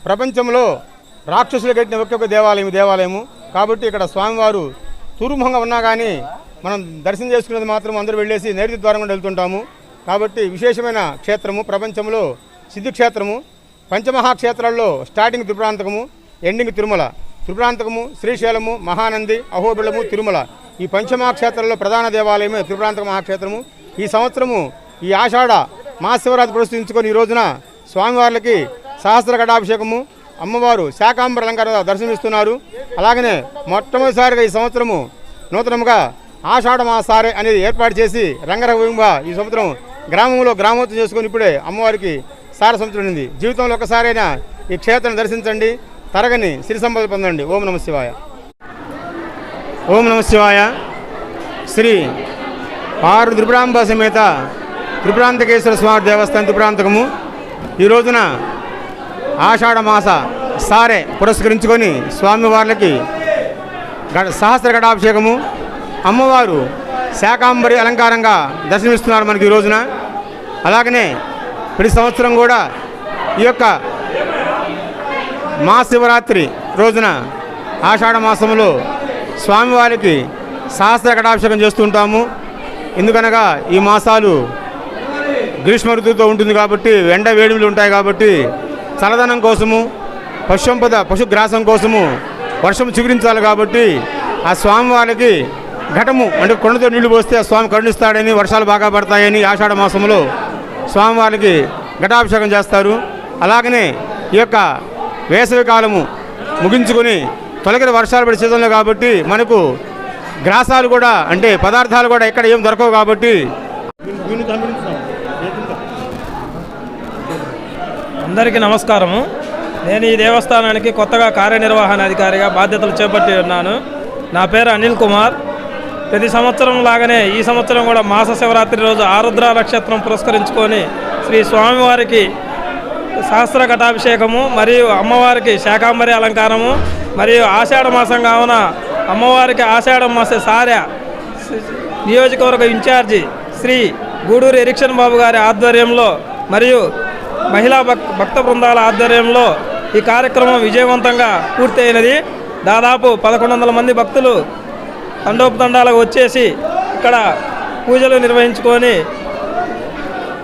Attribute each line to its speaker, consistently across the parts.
Speaker 1: ప్రపంచంలో రాక్షసులు కట్టిన ఒక్కొక్క దేవాలయము కాబట్టి ఇక్కడ స్వామివారు తూర్ముఖంగా ఉన్నా కానీ మనం దర్శనం చేసుకునేది మాత్రం అందరూ వెళ్ళేసి నైరుతి ద్వారం కూడా వెళ్తుంటాము. కాబట్టి విశేషమైన క్షేత్రము, ప్రపంచంలో సిద్ధిక్షేత్రము. పంచమహాక్షేత్రాల్లో స్టార్టింగ్ త్రిపురాంతకము, ఎండింగ్ తిరుమల. త్రిపురాంతకము శ్రీశైలము, మహానంది, అహోబిళము, తిరుమల. ఈ పంచమహాక్షేత్రాల్లో ప్రధాన దేవాలయమే త్రిపురాంతక మహాక్షేత్రము. ఈ సంవత్సరము ఈ ఆషాఢ మహాశివరాత్రి పురస్కరించుకొని ఈ రోజున స్వామివార్లకి సహస్ర ఘటాభిషేకము, అమ్మవారు శాకాంబర అలంకార దర్శనమిస్తున్నారు. అలాగనే మొట్టమొదటిసారిగా ఈ సంవత్సరము నూతనంగా ఆషాఢ మాసారే అనేది ఏర్పాటు చేసి రంగరంగంగా ఈ సంవత్సరం గ్రామంలో గ్రామోత్సవం చేసుకొని ఇప్పుడే అమ్మవారికి సార సంవత్సరం ఉంది. జీవితంలో ఒకసారైనా ఈ క్షేత్రం దర్శించండి, తరగని సిరి సంపద పొందండి. ఓం నమ శివాయ. ఓం నమ శివాయ. శ్రీ ఆరు త్రిపురాంబ సమేత త్రిపురాంతకేశ్వర స్వామి దేవస్థానం త్రిపురాంతకము ఈ రోజున ఆషాఢ మాస సారే పురస్కరించుకొని స్వామివార్లకి సహస్ర ఘటాభిషేకము, అమ్మవారు శాకాంబరి అలంకారంగా దర్శనమిస్తున్నారు మనకి ఈ రోజున. అలాగనే ప్రతి సంవత్సరం కూడా ఈ యొక్క మహాశివరాత్రి రోజున ఆషాఢ మాసంలో స్వామివారికి సహస్ర ఘటాభిషేకం చేస్తుంటాము. ఎందుకనగా ఈ మాసాలు గ్రీష్మ ఋతువుతో ఉంటుంది కాబట్టి ఎండ వేడిములు ఉంటాయి కాబట్టి చల్లదనం కోసము, పశుసంపద పశుగ్రాసం కోసము వర్షం చిగురించాలి కాబట్టి ఆ స్వామివారికి ఘటము అంటే కొండతో నీళ్లు పోస్తే ఆ స్వామి కరుణిస్తాడని, వర్షాలు బాగా పడతాయని ఆషాఢ మాసంలో స్వామివారికి ఘటాభిషేకం చేస్తారు. అలాగనే ఈ యొక్క వేసవి కాలము ముగించుకొని తొలగిన వర్షాలు పడే సీజన్లో కాబట్టి మనకు గ్రాసాలు కూడా అంటే పదార్థాలు కూడా ఎక్కడ ఏం దొరకవు కాబట్టి
Speaker 2: అందరికీ నమస్కారము. నేను ఈ దేవస్థానానికి కొత్తగా కార్యనిర్వహణాధికారిగా బాధ్యతలు చేపట్టి ఉన్నాను. నా పేరు అనిల్ కుమార్. ప్రతి సంవత్సరం లాగానే ఈ సంవత్సరం కూడా మాస శివరాత్రి రోజు ఆరుద్ర నక్షత్రం పురస్కరించుకొని శ్రీ స్వామివారికి సహస్ర ఘటాభిషేకము మరియు అమ్మవారికి శాకాంబరి అలంకారము మరియు ఆషాఢ మాసం కావున అమ్మవారికి ఆషాఢ మాస సార్య నియోజకవర్గ ఇన్ఛార్జి శ్రీ గూడూరు ఎరిక్షన్ బాబు గారి ఆధ్వర్యంలో మరియు మహిళా భక్త బృందాల ఆధ్వర్యంలో ఈ కార్యక్రమం విజయవంతంగా పూర్తయినది. దాదాపు 1100 మంది భక్తులు తండోపతండాలకు వచ్చేసి ఇక్కడ పూజలు నిర్వహించుకొని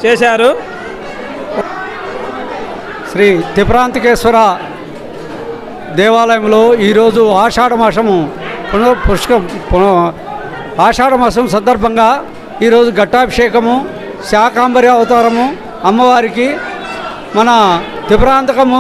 Speaker 2: చేశారు.
Speaker 3: శ్రీ త్రిపురాంతకేశ్వర దేవాలయంలో ఈరోజు ఆషాఢ మాసము ఆషాఢ మాసం సందర్భంగా ఈరోజు ఘటాభిషేకము, శాకాంబరి అవతారము అమ్మవారికి మన త్రిపురాంతకము